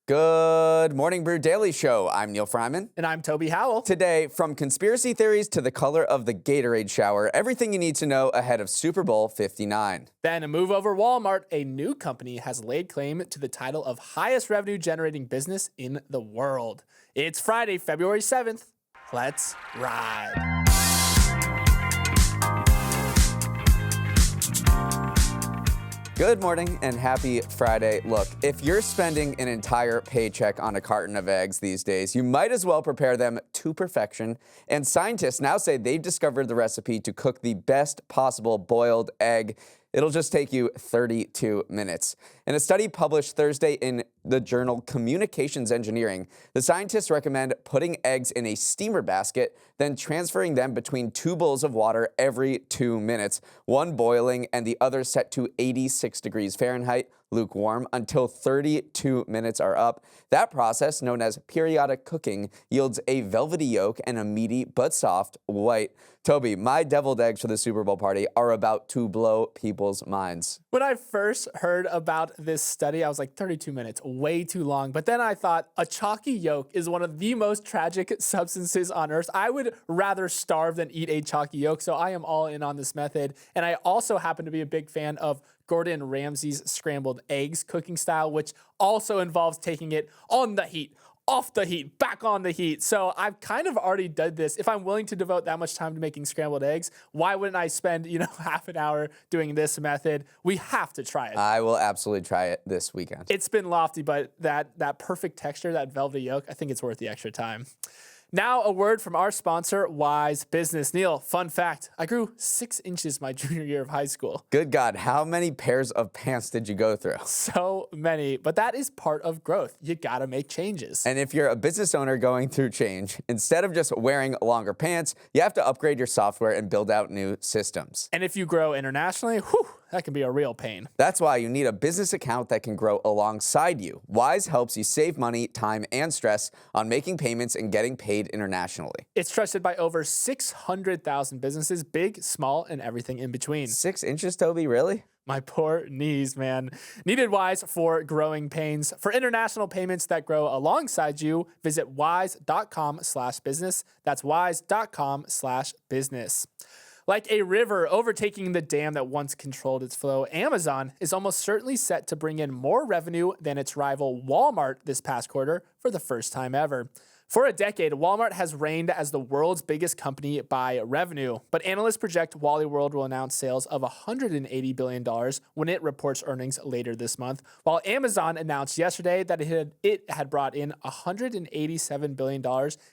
Good morning, Brew Daily Show. I'm Neal Freyman. And I'm Toby Howell. Today, from conspiracy theories to the color of the Gatorade shower, everything you need to know ahead of Super Bowl 59. Then a move over Walmart. A new company has laid claim to the title of highest revenue generating business in the world. It's Friday, February 7th. Let's ride. Good morning and happy Friday. Look, if you're spending an entire paycheck on a carton of eggs these days, you might as well prepare them to perfection. And scientists now say they've discovered the recipe to cook the best possible boiled egg. It'll just take you 32 minutes. In a study published Thursday in the journal Communications Engineering, the scientists recommend putting eggs in a steamer basket, then transferring them between two bowls of water every 2 minutes, one boiling and the other set to 86 degrees Fahrenheit, lukewarm, until 32 minutes are up. That process, known as periodic cooking, yields a velvety yolk and a meaty but soft white. Toby, my deviled eggs for the Super Bowl party are about to blow people's minds. When I first heard about this study, I was like, 32 minutes, way too long. But then I thought a chalky yolk is one of the most tragic substances on earth. I would rather starve than eat a chalky yolk, so I am all in on this method. And I also happen to be a big fan of Gordon Ramsay's scrambled eggs cooking style, which also involves taking it on the heat, off the heat, back on the heat. So I've kind of already done this. If I'm willing to devote that much time to making scrambled eggs, why wouldn't I spend, half an hour doing this method? We have to try it. I will absolutely try it this weekend. It's been lofty, but that perfect texture, that velvety yolk, I think it's worth the extra time. Now, a word from our sponsor, Wise Business. Neal, fun fact, I grew 6 inches my junior year of high school. Good God, how many pairs of pants did you go through? So many, but that is part of growth. You gotta make changes. And if you're a business owner going through change, instead of just wearing longer pants, you have to upgrade your software and build out new systems. And if you grow internationally, that can be a real pain. That's why you need a business account that can grow alongside you. Wise helps you save money, time, and stress on making payments and getting paid internationally. It's trusted by over 600,000 businesses, big, small, and everything in between. 6 inches, Toby, really? My poor knees, man. Needed Wise for growing pains. For international payments that grow alongside you, visit wise.com/business. That's wise.com/business. Like a river overtaking the dam that once controlled its flow, Amazon is almost certainly set to bring in more revenue than its rival Walmart this past quarter for the first time ever. For a decade, Walmart has reigned as the world's biggest company by revenue, but analysts project Wally World will announce sales of $180 billion when it reports earnings later this month, while Amazon announced yesterday that it had brought in $187 billion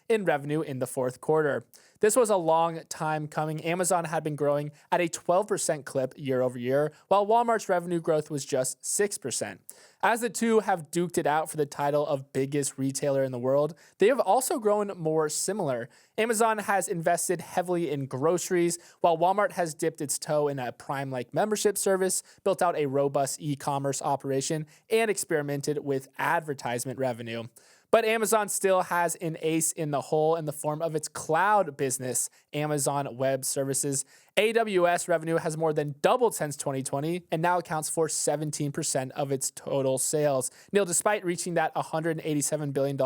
in revenue in the fourth quarter. This was a long time coming. Amazon had been growing at a 12% clip year over year, while Walmart's revenue growth was just 6%. As the two have duked it out for the title of biggest retailer in the world, they have also grown more similar. Amazon has invested heavily in groceries, while Walmart has dipped its toe in a Prime-like membership service, built out a robust e-commerce operation, and experimented with advertisement revenue. But Amazon still has an ace in the hole in the form of its cloud business, Amazon Web Services. AWS revenue has more than doubled since 2020 and now accounts for 17% of its total sales. Neal, despite reaching that $187 billion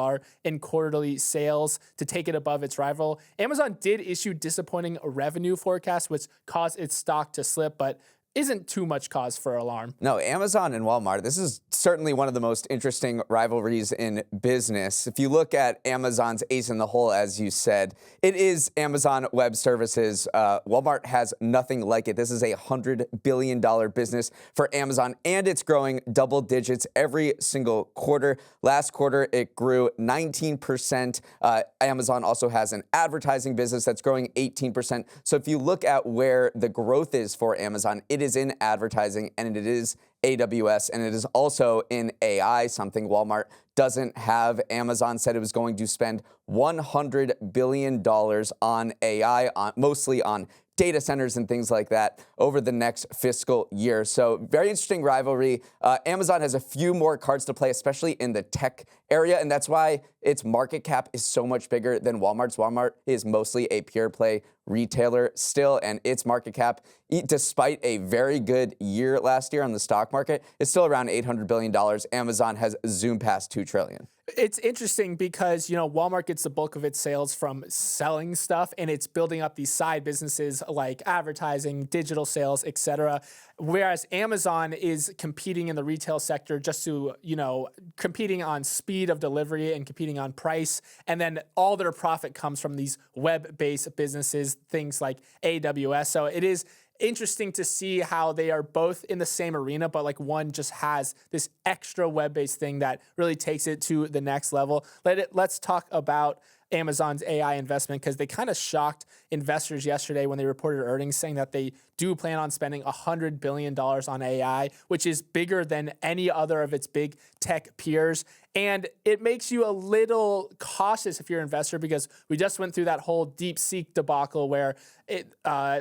in quarterly sales to take it above its rival, Amazon did issue disappointing revenue forecasts, which caused its stock to slip, but isn't too much cause for alarm. No, Amazon and Walmart, this is certainly one of the most interesting rivalries in business. If you look at Amazon's ace in the hole, as you said, it is Amazon Web Services. Walmart has nothing like it. This is a $100 billion business for Amazon, and it's growing double digits every single quarter. Last quarter, it grew 19%. Amazon also has an advertising business that's growing 18%. So if you look at where the growth is for Amazon, it is in advertising, and it is AWS, and it is also in AI, something Walmart doesn't have. Amazon said it was going to spend $100 billion on AI, mostly on data centers and things like that over the next fiscal year. So very interesting rivalry. Amazon has a few more cards to play, especially in the tech area, and that's why its market cap is so much bigger than Walmart's. Walmart is mostly a pure play retailer still, and its market cap, despite a very good year last year on the stock market, is still around $800 billion. Amazon has zoomed past $2 trillion. It's interesting because, Walmart gets the bulk of its sales from selling stuff, and it's building up these side businesses like advertising, digital sales, etc. Whereas Amazon is competing in the retail sector just to, competing on speed of delivery and competing on price. And then all their profit comes from these web-based businesses, things like AWS. So it is interesting to see how they are both in the same arena, but like one just has this extra web-based thing that really takes it to the next level. Let's talk about Amazon's AI investment, because they kind of shocked investors yesterday when they reported earnings, saying that they do plan on spending $100 billion on AI, which is bigger than any other of its big tech peers. And it makes you a little cautious if you're an investor, because we just went through that whole DeepSeek debacle where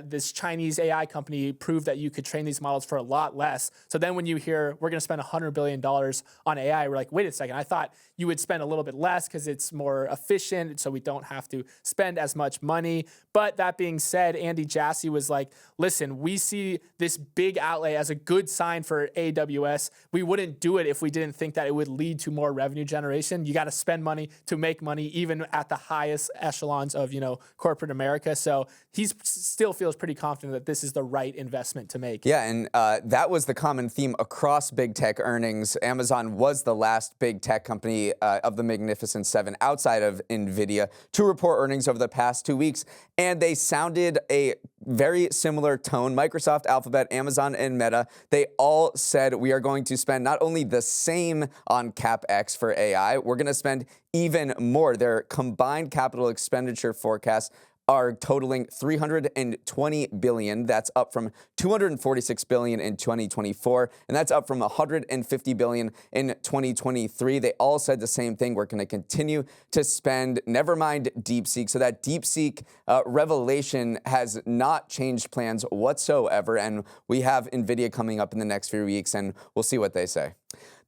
this Chinese AI company proved that you could train these models for a lot less. So then when you hear we're going to spend $100 billion on AI, we're like, wait a second, I thought you would spend a little bit less because it's more efficient, so we don't have to spend as much money. But that being said, Andy Jassy was like, listen, we see this big outlay as a good sign for AWS. We wouldn't do it if we didn't think that it would lead to more revenue generation. You got to spend money to make money, even at the highest echelons of, corporate America. So he still feels pretty confident that this is the right investment to make. Yeah, and that was the common theme across big tech earnings. Amazon was the last big tech company of the Magnificent Seven outside of NVIDIA to report earnings over the past 2 weeks, and they sounded a very similar tone. Microsoft, Alphabet, Amazon, and Meta, they all said we are going to spend not only the same on CapEx for AI, we're going to spend even more. Their combined capital expenditure forecasts are totaling $320 billion. That's up from $246 billion in 2024, and that's up from $150 billion in 2023. They all said the same thing. We're going to continue to spend, never mind DeepSeek. So that DeepSeek revelation has not changed plans whatsoever, and we have NVIDIA coming up in the next few weeks, and we'll see what they say.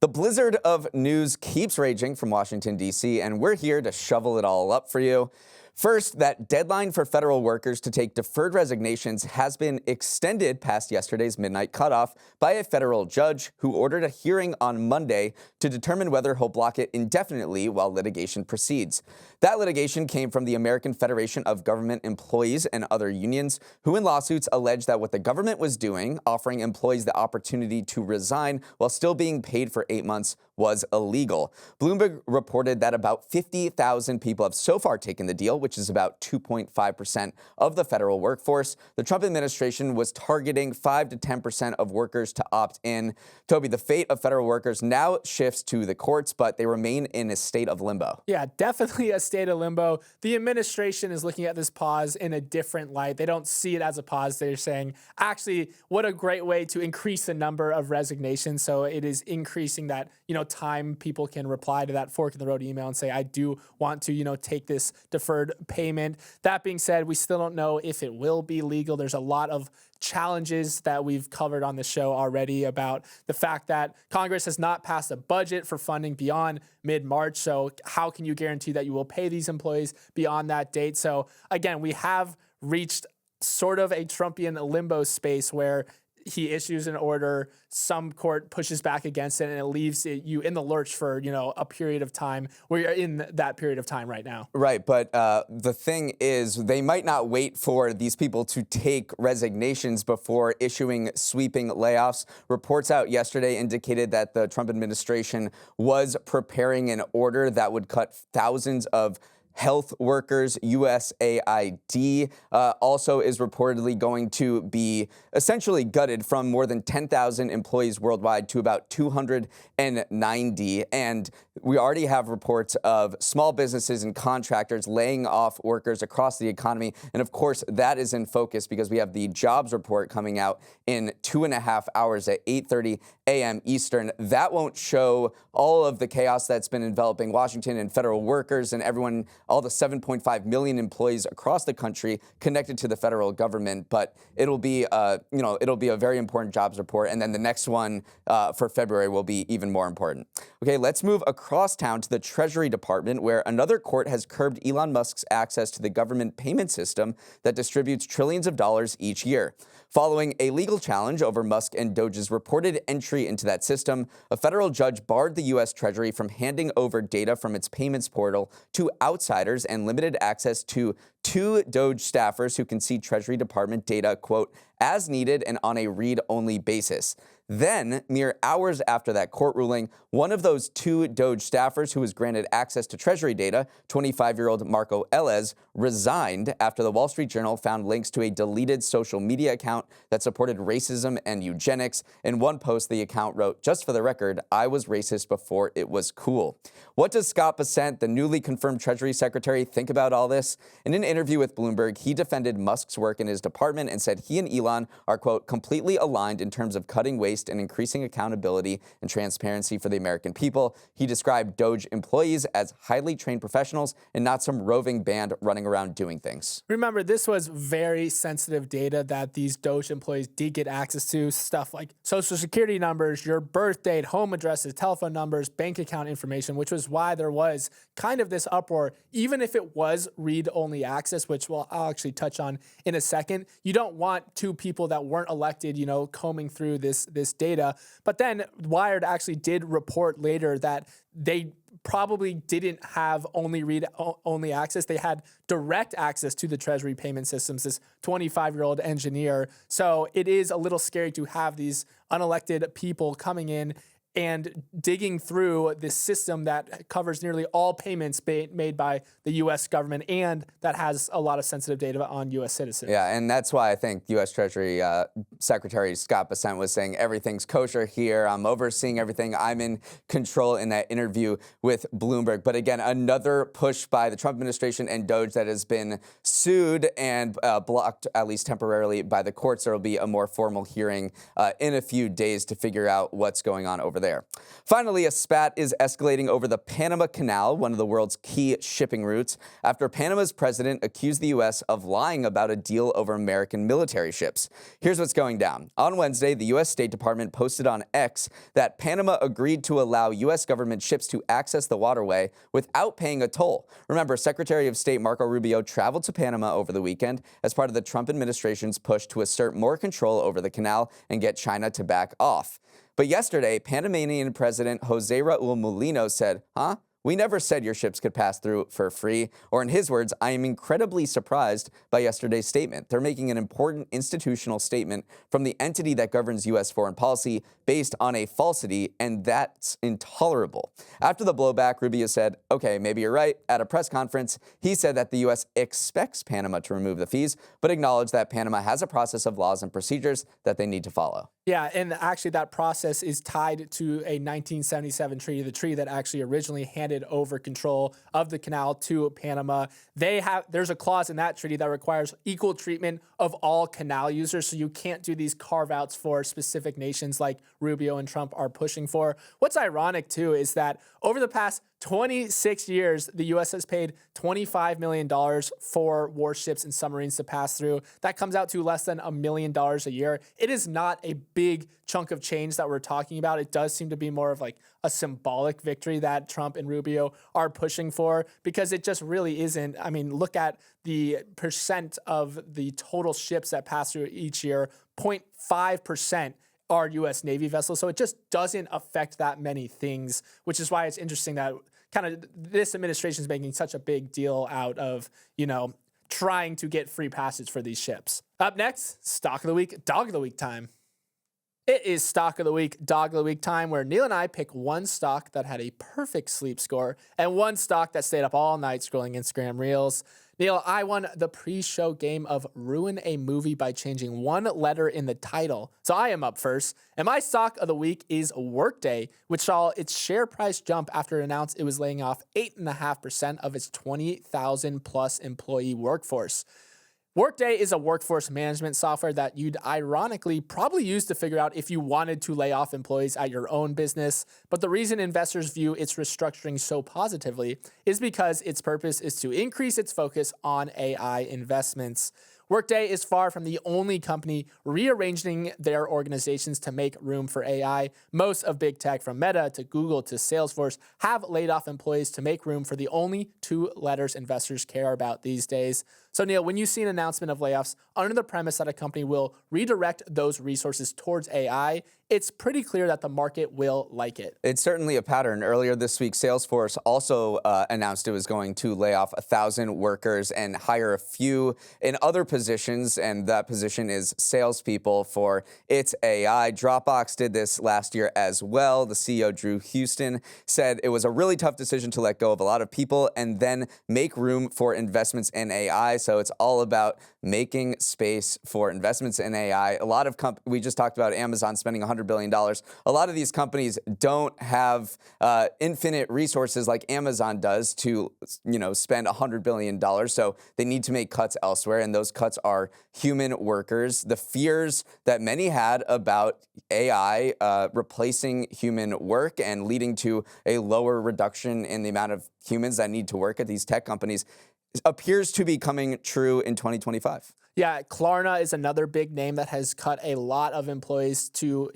The blizzard of news keeps raging from Washington, D.C., and we're here to shovel it all up for you. First, that deadline for federal workers to take deferred resignations has been extended past yesterday's midnight cutoff by a federal judge who ordered a hearing on Monday to determine whether he'll block it indefinitely while litigation proceeds. That litigation came from the American Federation of Government Employees and other unions, who in lawsuits allege that what the government was doing, offering employees the opportunity to resign while still being paid for 8 months, was illegal. Bloomberg reported that about 50,000 people have so far taken the deal, which is about 2.5% of the federal workforce. The Trump administration was targeting 5 to 10% of workers to opt in. Toby, the fate of federal workers now shifts to the courts, but they remain in a state of limbo. Yeah, definitely a state of limbo. The administration is looking at this pause in a different light. They don't see it as a pause. They're saying, actually, what a great way to increase the number of resignations. So it is increasing that, time people can reply to that fork in the road email and say, I do want to, take this deferred payment. That being said, we still don't know if it will be legal. There's a lot of challenges that we've covered on the show already about the fact that Congress has not passed a budget for funding beyond mid-March. So how can you guarantee that you will pay these employees beyond that date? So again, we have reached sort of a Trumpian limbo space where he issues an order, some court pushes back against it, and it leaves you in the lurch for, a period of time. We're in that period of time right now. Right, but the thing is, they might not wait for these people to take resignations before issuing sweeping layoffs. Reports out yesterday indicated that the Trump administration was preparing an order that would cut thousands of health workers. USAID also is reportedly going to be essentially gutted from more than 10,000 employees worldwide to about 290. And we already have reports of small businesses and contractors laying off workers across the economy. And of course, that is in focus because we have the jobs report coming out in 2.5 hours at 8:30 a.m. Eastern. That won't show all of the chaos that's been enveloping Washington and federal workers and everyone, all the 7.5 million employees across the country connected to the federal government. But it'll be, it'll be a very important jobs report. And then the next one for February will be even more important. Okay, let's move across town to the Treasury Department, where another court has curbed Elon Musk's access to the government payment system that distributes trillions of dollars each year. Following a legal challenge over Musk and Doge's reported entry into that system, a federal judge barred the U.S. Treasury from handing over data from its payments portal to outsiders and limited access to 2 Doge staffers who can see Treasury Department data, quote, as needed and on a read-only basis. Then, mere hours after that court ruling, one of those 2 Doge staffers who was granted access to Treasury data, 25-year-old Marco Elez, resigned after the Wall Street Journal found links to a deleted social media account that supported racism and eugenics. In one post, the account wrote, "Just for the record, I was racist before it was cool." What does Scott Bessent, the newly confirmed Treasury Secretary, think about all this? In an interview with Bloomberg, he defended Musk's work in his department and said he and Elon are, quote, completely aligned in terms of cutting waste and increasing accountability and transparency for the American people. He described Doge employees as highly trained professionals and not some roving band running around doing things. Remember, this was very sensitive data that these Doge employees did get access to, stuff like social security numbers, your birth date, home addresses, telephone numbers, bank account information, which was why there was kind of this uproar. Even if it was read-only access, which I'll actually touch on in a second, you don't want 2 people that weren't elected, combing through this data. But then Wired actually did report later that they probably didn't have only read-only access. They had direct access to the Treasury payment systems, this 25-year-old engineer. So it is a little scary to have these unelected people coming in and digging through this system that covers nearly all payments made by the U.S. government and that has a lot of sensitive data on U.S. citizens. Yeah, and that's why I think U.S. Treasury Secretary Scott Bessent was saying everything's kosher here. I'm overseeing everything. I'm in control in that interview with Bloomberg. But again, another push by the Trump administration and Doge that has been sued and blocked, at least temporarily, by the courts. There will be a more formal hearing in a few days to figure out what's going on over there. Finally, a spat is escalating over the Panama Canal, one of the world's key shipping routes, after Panama's president accused the U.S. of lying about a deal over American military ships. Here's what's going down. On Wednesday, the U.S. State Department posted on X that Panama agreed to allow U.S. government ships to access the waterway without paying a toll. Remember, Secretary of State Marco Rubio traveled to Panama over the weekend as part of the Trump administration's push to assert more control over the canal and get China to back off. But yesterday, Panamanian President Jose Raul Mulino said, we never said your ships could pass through for free. Or in his words, I am incredibly surprised by yesterday's statement. They're making an important institutional statement from the entity that governs U.S. foreign policy based on a falsity, and that's intolerable. After the blowback, Rubio said, okay, maybe you're right. At a press conference, he said that the U.S. expects Panama to remove the fees, but acknowledged that Panama has a process of laws and procedures that they need to follow. Yeah, and actually that process is tied to a 1977 treaty, the treaty that actually originally handed over control of the canal to Panama. There's a clause in that treaty that requires equal treatment of all canal users, so you can't do these carve-outs for specific nations like Rubio and Trump are pushing for. What's ironic, too, is that over the past 26 years, the U.S. has paid $25 million for warships and submarines to pass through. That comes out to less than $1 million a year. It is not a big chunk of change that we're talking about. It does seem to be more of like a symbolic victory that Trump and Rubio are pushing for, because it just really isn't. I mean, look at the percent of the total ships that pass through each year, 0.5% are U.S. Navy vessels. So it just doesn't affect that many things, which is why it's interesting that kind of this administration is making such a big deal out of, trying to get free passage for these ships. Up next, Stock of the Week, Dog of the Week time. It is Stock of the Week, Dog of the Week time, where Neal and I pick one stock that had a perfect sleep score and one stock that stayed up all night scrolling Instagram Reels. Neal, I won the pre-show game of Ruin a Movie by changing one letter in the title. So I am up first. And my stock of the week is Workday, which saw its share price jump after it announced it was laying off 8.5% of its 20,000 plus employee workforce. Workday is a workforce management software that you'd ironically probably use to figure out if you wanted to lay off employees at your own business. But the reason investors view its restructuring so positively is because its purpose is to increase its focus on AI investments. Workday is far from the only company rearranging their organizations to make room for AI. Most of big tech, from Meta to Google to Salesforce, have laid off employees to make room for the only two letters investors care about these days. So, Neal, when you see an announcement of layoffs under the premise that a company will redirect those resources towards AI, it's pretty clear that the market will like it. It's certainly a pattern. Earlier this week, Salesforce also announced it was going to lay off 1,000 workers and hire a few in other positions, and that position is salespeople for its AI. Dropbox did this last year as well. The CEO, Drew Houston, said it was a really tough decision to let go of a lot of people and then make room for investments in AI. So it's all about making space for investments in AI. A lot of we just talked about Amazon spending $100 billion. A lot of these companies don't have infinite resources like Amazon does to, spend $100 billion. So they need to make cuts elsewhere, and those cuts are human workers. The fears that many had about AI replacing human work and leading to a lower reduction in the amount of humans that need to work at these tech companies appears to be coming true in 2025. Yeah, Klarna is another big name that has cut a lot of employees to,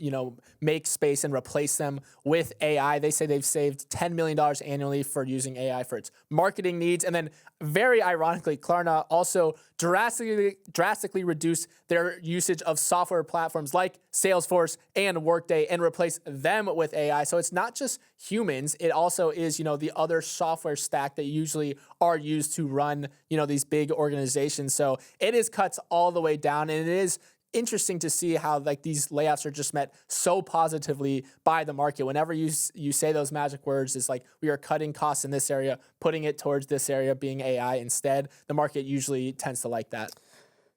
make space and replace them with AI. They say they've saved $10 million annually for using AI for its marketing needs. And then very ironically, Klarna also drastically reduced their usage of software platforms like Salesforce and Workday and replaced them with AI. So it's not just humans. It also is, the other software stack that usually are used to run, these big organizations. So it is cuts all the way down, and it is interesting to see how these layoffs are just met so positively by the market. Whenever you say those magic words, it's like we are cutting costs in this area, putting it towards this area being AI instead. The market usually tends to like that.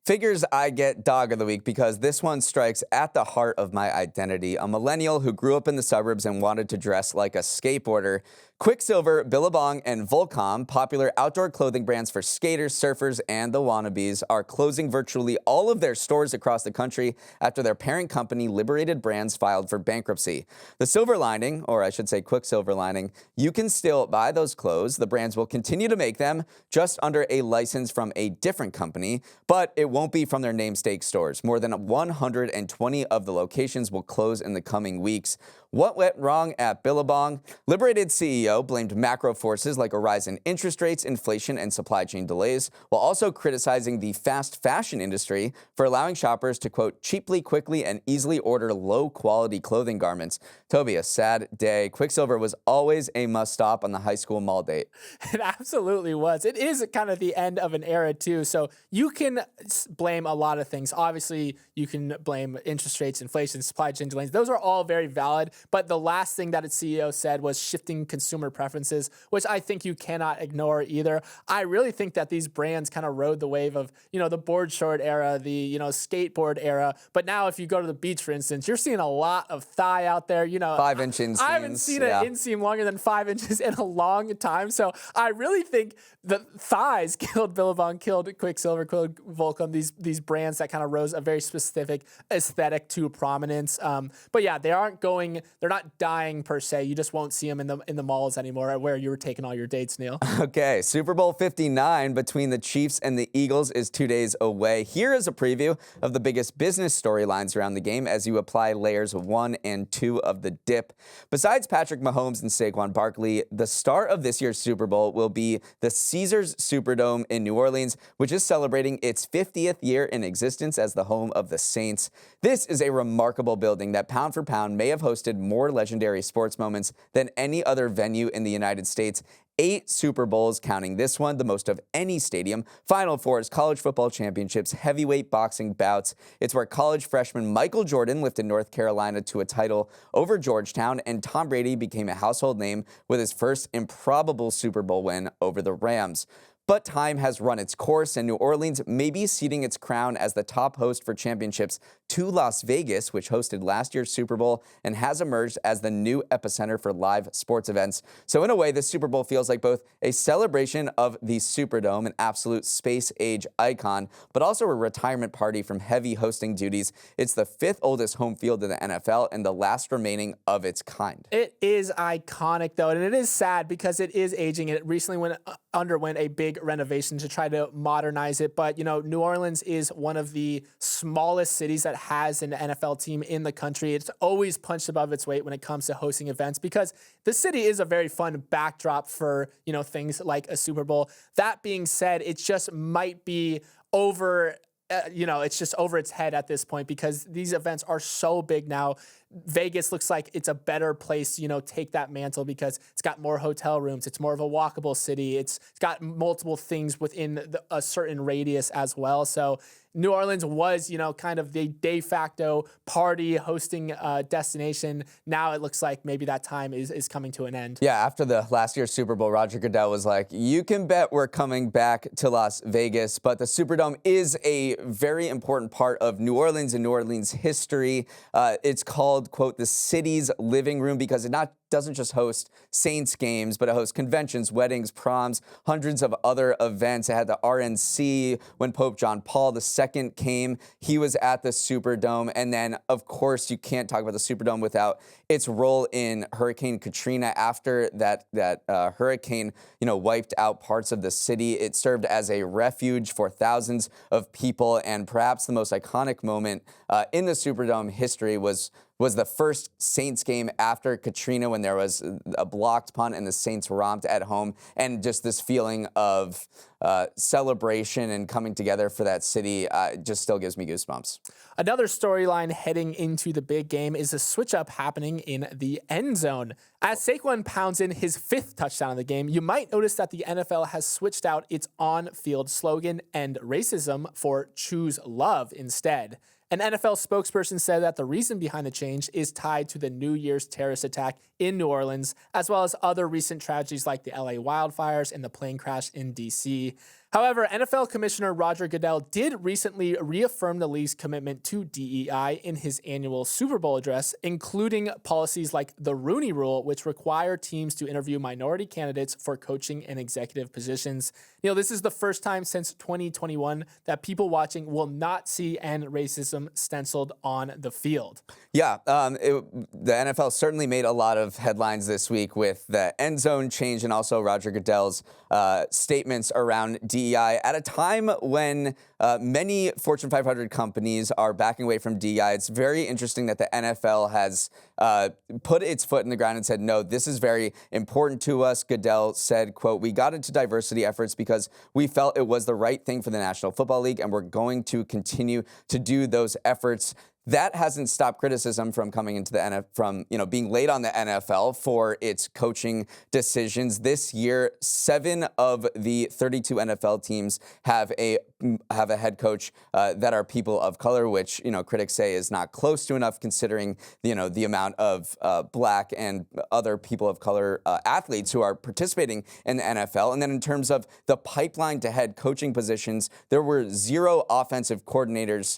Figures I get dog of the week because this one strikes at the heart of my identity. A millennial who grew up in the suburbs and wanted to dress like a skateboarder. Quicksilver, Billabong, and Volcom, popular outdoor clothing brands for skaters, surfers, and the wannabes, are closing virtually all of their stores across the country after their parent company, Liberated Brands, filed for bankruptcy. The silver lining, or I should say Quicksilver lining, you can still buy those clothes. The brands will continue to make them just under a license from a different company, but it won't be from their namesake stores. More than 120 of the locations will close in the coming weeks. What went wrong at Billabong? Liberated CEO blamed macro forces like a rise in interest rates, inflation, and supply chain delays, while also criticizing the fast fashion industry for allowing shoppers to, quote, cheaply, quickly, and easily order low-quality clothing garments. Toby, a sad day. Quicksilver was always a must-stop on the high school mall date. It absolutely was. It is kind of the end of an era, too. So you can blame a lot of things. Obviously, you can blame interest rates, inflation, supply chain delays. Those are all very valid. But the last thing that its CEO said was shifting consumer preferences, which I think you cannot ignore either. I really think that these brands kind of rode the wave of, the board short era, the, skateboard era. But now if you go to the beach, for instance, you're seeing a lot of thigh out there. 5-inch inseams. I haven't seen an inseam longer than 5 inches in a long time. So I really think the thighs killed Billabong, killed Quicksilver, killed Volcom, these brands that kind of rose a very specific aesthetic to prominence. But yeah, they're not dying per se. You just won't see them in the malls anymore where you were taking all your dates, Neal. Okay, Super Bowl 59 between the Chiefs and the Eagles is 2 days away. Here is a preview of the biggest business storylines around the game as you apply layers 1 and 2 of the dip. Besides Patrick Mahomes and Saquon Barkley, the star of this year's Super Bowl will be the Caesars Superdome in New Orleans, which is celebrating its 50th year in existence as the home of the Saints. This is a remarkable building that pound for pound may have hosted more legendary sports moments than any other venue in the United States. 8 Super Bowls, counting this one, the most of any stadium. Final Fours, college football championships, heavyweight boxing bouts. It's where college freshman Michael Jordan lifted North Carolina to a title over Georgetown, and Tom Brady became a household name with his first improbable Super Bowl win over the Rams. But time has run its course, and New Orleans may be ceding its crown as the top host for championships to Las Vegas, which hosted last year's Super Bowl and has emerged as the new epicenter for live sports events. So in a way, this Super Bowl feels like both a celebration of the Superdome, an absolute space-age icon, but also a retirement party from heavy hosting duties. It's the 5th oldest home field in the NFL and the last remaining of its kind. It is iconic, though, and it is sad because it is aging, and it recently underwent a big renovation to try to modernize it. But, New Orleans is one of the smallest cities that has an NFL team in the country. It's always punched above its weight when it comes to hosting events because the city is a very fun backdrop for, things like a Super Bowl. That being said, it just might be over. It's just over its head at this point because these events are so big now. Vegas looks like it's a better place to, take that mantle because it's got more hotel rooms. It's more of a walkable city. It's got multiple things within a certain radius as well. So New Orleans was, kind of the de facto party hosting destination. Now it looks like maybe that time is coming to an end. Yeah, after the last year's Super Bowl, Roger Goodell was like, you can bet we're coming back to Las Vegas. But the Superdome is a very important part of New Orleans and New Orleans history. It's called, quote, the city's living room because it doesn't just host Saints games, but it hosts conventions, weddings, proms, hundreds of other events. It had the RNC when Pope John Paul II came. He was at the Superdome. And then, of course, you can't talk about the Superdome without its role in Hurricane Katrina. After that hurricane, wiped out parts of the city, it served as a refuge for thousands of people. And perhaps the most iconic moment in the Superdome history was the first Saints game after Katrina when there was a blocked punt and the Saints romped at home, and just this feeling of celebration and coming together for that city just still gives me goosebumps. Another storyline heading into the big game is a switch-up happening in the end zone. As Saquon pounds in his 5th touchdown of the game, you might notice that the NFL has switched out its on-field slogan, "End Racism," for "Choose Love" instead. An NFL spokesperson said that the reason behind the change is tied to the New Year's terrorist attack in New Orleans, as well as other recent tragedies like the LA wildfires and the plane crash in DC. However, NFL Commissioner Roger Goodell did recently reaffirm the league's commitment to DEI in his annual Super Bowl address, including policies like the Rooney Rule, which require teams to interview minority candidates for coaching and executive positions. This is the first time since 2021 that people watching will not see "End Racism" stenciled on the field. Yeah, the NFL certainly made a lot of headlines this week with the end zone change and also Roger Goodell's statements around DEI at a time when many Fortune 500 companies are backing away from DEI. It's very interesting that the NFL has put its foot in the ground and said, no, this is very important to us. Goodell said, quote, "We got into diversity efforts because we felt it was the right thing for the National Football League, and we're going to continue to do those efforts." That hasn't stopped criticism from coming into the NFL, from being laid on the NFL for its coaching decisions. This year, 7 of the 32 NFL teams have a head coach that are people of color, which critics say is not close to enough considering the amount of black and other people of color athletes who are participating in the NFL. And then in terms of the pipeline to head coaching positions, there were 0 offensive coordinators,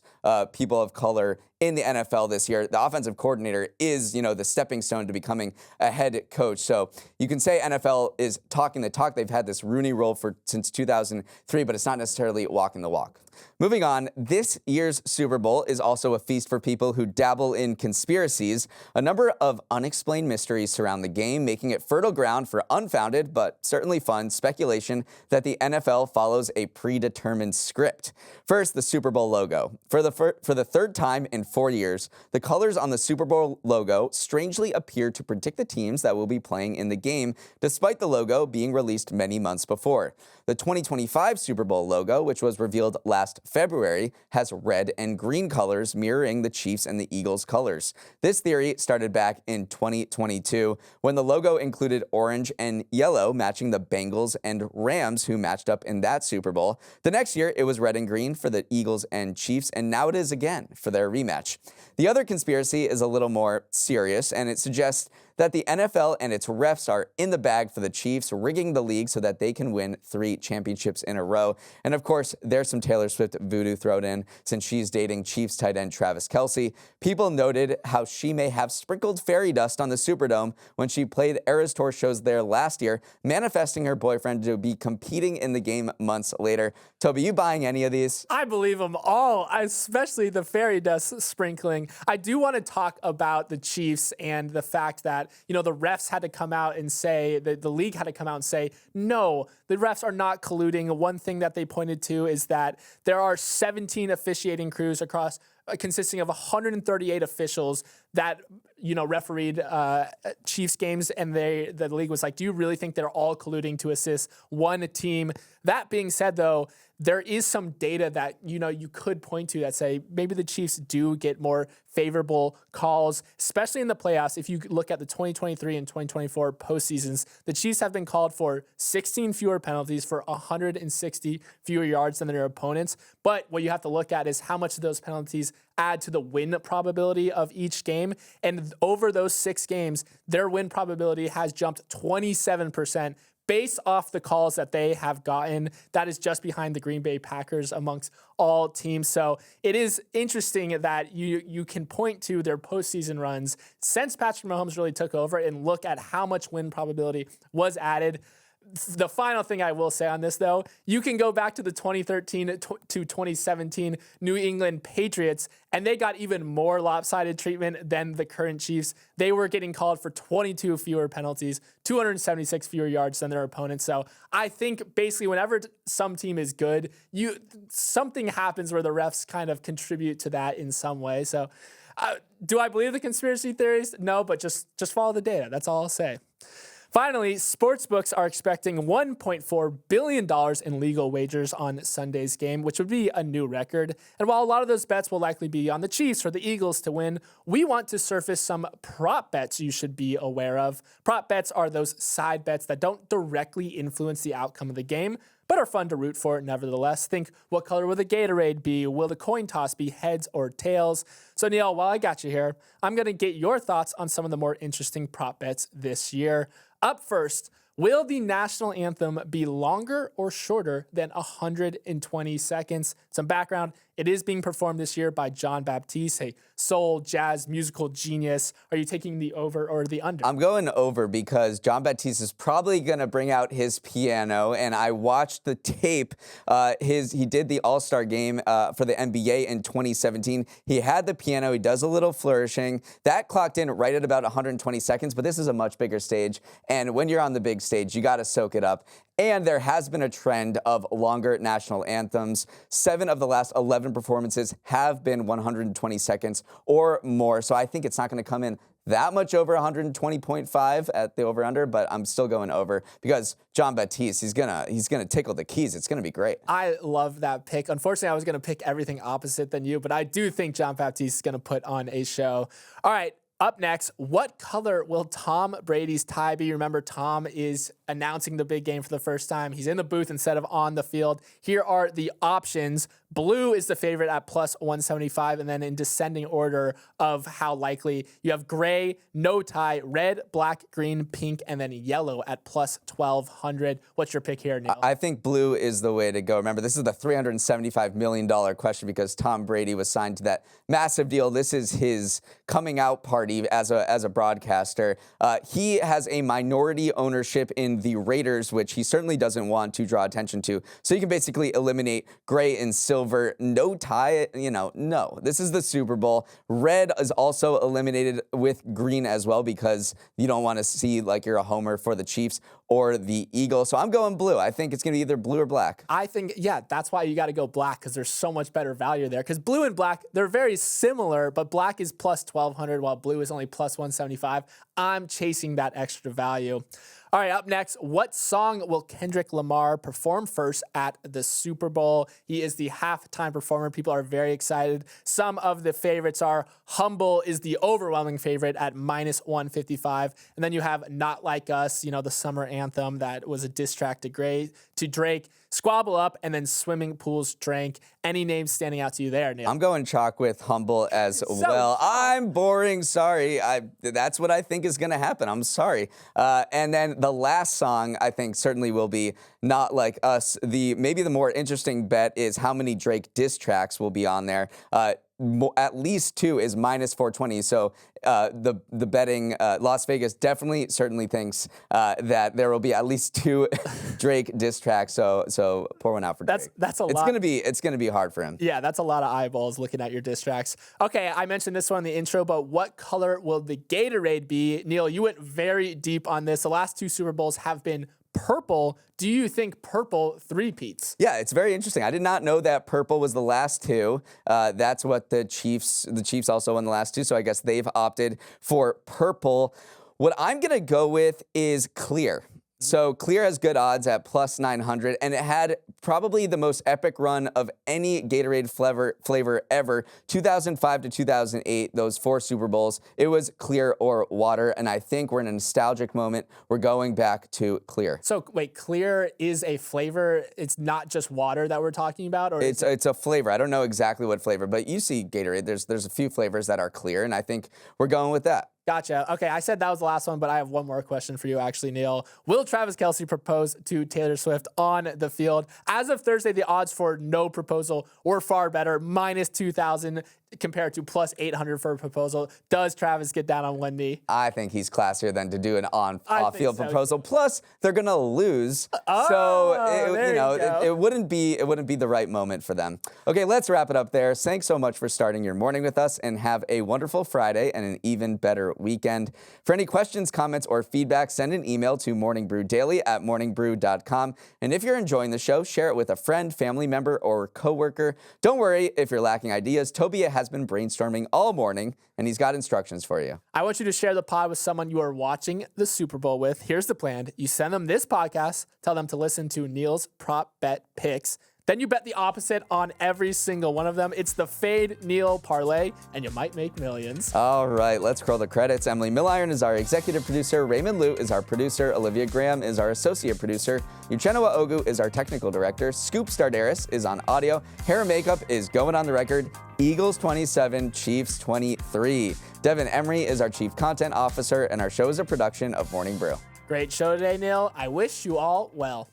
people of color, in the NFL this year. The offensive coordinator is, the stepping stone to becoming a head coach. So you can say NFL is talking the talk. They've had this Rooney Rule since 2003, but it's not necessarily walking the walk. Moving on, this year's Super Bowl is also a feast for people who dabble in conspiracies. A number of unexplained mysteries surround the game, making it fertile ground for unfounded, but certainly fun, speculation that the NFL follows a predetermined script. First, the Super Bowl logo. For the 3rd time in 4 years, the colors on the Super Bowl logo strangely appear to predict the teams that will be playing in the game, despite the logo being released many months before. The 2025 Super Bowl logo, which was revealed last February, has red and green colors mirroring the Chiefs and the Eagles colors. This theory started back in 2022 when the logo included orange and yellow, matching the Bengals and Rams who matched up in that Super Bowl. The next year, it was red and green for the Eagles and Chiefs, and now it is again for their rematch. The other conspiracy is a little more serious, and it suggests that the NFL and its refs are in the bag for the Chiefs, rigging the league so that they can win 3 championships in a row. And of course, there's some Taylor Swift voodoo thrown in since she's dating Chiefs tight end Travis Kelce. People noted how she may have sprinkled fairy dust on the Superdome when she played Eras Tour shows there last year, manifesting her boyfriend to be competing in the game months later. Toby, you buying any of these? I believe them all, especially the fairy dust sprinkling. I do want to talk about the Chiefs and the fact that, the refs had to come out and say, the league had to come out and say, no, the refs are not colluding. One thing that they pointed to is that there are 17 officiating crews across consisting of 138 officials that refereed Chiefs games, and the league was like, do you really think they're all colluding to assist one team? That being said, though, there is some data that you could point to that say maybe the Chiefs do get more favorable calls, especially in the playoffs. If you look at the 2023 and 2024 postseasons, the Chiefs have been called for 16 fewer penalties for 160 fewer yards than their opponents. But what you have to look at is how much of those penalties add to the win probability of each game. And over those 6 games, their win probability has jumped 27%. Based off the calls that they have gotten. That is just behind the Green Bay Packers amongst all teams. So it is interesting that you can point to their postseason runs since Patrick Mahomes really took over and look at how much win probability was added. The final thing I will say on this, though, you can go back to the 2013 to 2017 New England Patriots, and they got even more lopsided treatment than the current Chiefs. They were getting called for 22 fewer penalties, 276 fewer yards than their opponents. So I think basically whenever some team is good, something happens where the refs kind of contribute to that in some way. So do I believe the conspiracy theories? No, but just follow the data. That's all I'll say. Finally, sportsbooks are expecting $1.4 billion in legal wagers on Sunday's game, which would be a new record. And while a lot of those bets will likely be on the Chiefs or the Eagles to win, we want to surface some prop bets you should be aware of. Prop bets are those side bets that don't directly influence the outcome of the game, but are fun to root for nevertheless. Think, what color will the Gatorade be? Will the coin toss be heads or tails? So Neal, while I got you here, I'm going to get your thoughts on some of the more interesting prop bets this year. Up first, will the national anthem be longer or shorter than 120 seconds? Some background, it is being performed this year by Jon Batiste, a soul, jazz, musical genius. Are you taking the over or the under? I'm going over because Jon Batiste is probably going to bring out his piano, and I watched the tape. He did the All-Star game for the NBA in 2017. He had the piano. He does a little flourishing. That clocked in right at about 120 seconds, but this is a much bigger stage, and when you're on the big stage, you got to soak it up. And there has been a trend of longer national anthems. 7 of the last 11 performances have been 120 seconds or more. So I think it's not going to come in that much over 120.5 at the over-under, but I'm still going over because Jon Batiste, he's gonna tickle the keys. It's gonna be great. I love that pick. Unfortunately, I was gonna pick everything opposite than you, but I do think Jon Batiste is gonna put on a show. All right. Up next, what color will Tom Brady's tie be? Remember, Tom is announcing the big game for the first time. He's in the booth instead of on the field. Here are the options. Blue is the favorite at plus 175, and then in descending order of how likely, you have gray, no tie, red, black, green, pink, and then yellow at plus 1,200. What's your pick here, Neal? I think blue is the way to go. Remember, this is the $375 million question because Tom Brady was signed to that massive deal. This is his coming out party as a broadcaster. He has a minority ownership in the Raiders, which he certainly doesn't want to draw attention to. So you can basically eliminate gray and silver. No tie, no. This is the Super Bowl. Red is also eliminated with green as well because you don't want to see like you're a homer for the Chiefs or the Eagles. So I'm going blue. I think it's going to be either blue or black. I think, yeah, that's why you got to go black because there's so much better value there. Because blue and black, they're very similar, but black is plus 1,200 while blue is only plus 175. I'm chasing that extra value. All right, up next, what song will Kendrick Lamar perform first at the Super Bowl? He is the halftime performer. People are very excited. Some of the favorites are Humble is the overwhelming favorite at -155. And then you have Not Like Us, the summer anthem that was a diss track to Drake. Squabble Up, and then Swimming Pools Drank. Any names standing out to you there, Neal? I'm going chalk with Humble as well. I'm boring. Sorry. That's what I think is going to happen. I'm sorry. And then the last song I think certainly will be Not Like Us. Maybe the more interesting bet is how many Drake diss tracks will be on there. At least 2 is -420. So the betting, Las Vegas certainly thinks that there will be at least 2 Drake diss tracks. So pour one out for Drake. That's a lot. It's gonna be hard for him. Yeah, that's a lot of eyeballs looking at your diss tracks. Okay, I mentioned this one in the intro, but what color will the Gatorade be? Neal, you went very deep on this. The last 2 Super Bowls have been purple. Do you think purple three-peats? Yeah, it's very interesting. I did not know that purple was the last 2. That's what the Chiefs also won the last 2, so I guess they've opted for purple. What I'm going to go with is clear. So clear has good odds at +900, and it had probably the most epic run of any Gatorade flavor ever. 2005 to 2008, those 4 Super Bowls, it was clear or water, and I think we're in a nostalgic moment. We're going back to clear. So wait, clear is a flavor. It's not just water that we're talking about, or it's a flavor. I don't know exactly what flavor, but you see Gatorade. There's a few flavors that are clear, and I think we're going with that. Gotcha. Okay, I said that was the last one, but I have one more question for you, actually, Neal. Will Travis Kelce propose to Taylor Swift on the field? As of Thursday, the odds for no proposal were far better, -2,000 compared to +800 for a proposal. Does Travis get down on one knee? I think he's classier than to do an off-field proposal. Plus, they're gonna lose, so it wouldn't be the right moment for them. Okay, let's wrap it up there. Thanks so much for starting your morning with us, and have a wonderful Friday and an even better weekend. For any questions, comments, or feedback, send an email to morningbrew@morningbrew.com. And if you're enjoying the show, share it with a friend, family member, or coworker. Don't worry if you're lacking ideas. Toby has been brainstorming all morning, and he's got instructions for you. I want you to share the pod with someone you are watching the Super Bowl with. Here's the plan. You send them this podcast, tell them to listen to Neal's prop bet picks. Then you bet the opposite on every single one of them. It's the Fade Neal Parlay, and you might make millions. All right, let's curl the credits. Emily Milliron is our executive producer. Raymond Liu is our producer. Olivia Graham is our associate producer. Uchenna Ogu is our technical director. Scoop Stardaris is on audio. Hair and makeup is going on the record. Eagles 27, Chiefs 23. Devin Emery is our chief content officer, and our show is a production of Morning Brew. Great show today, Neal. I wish you all well.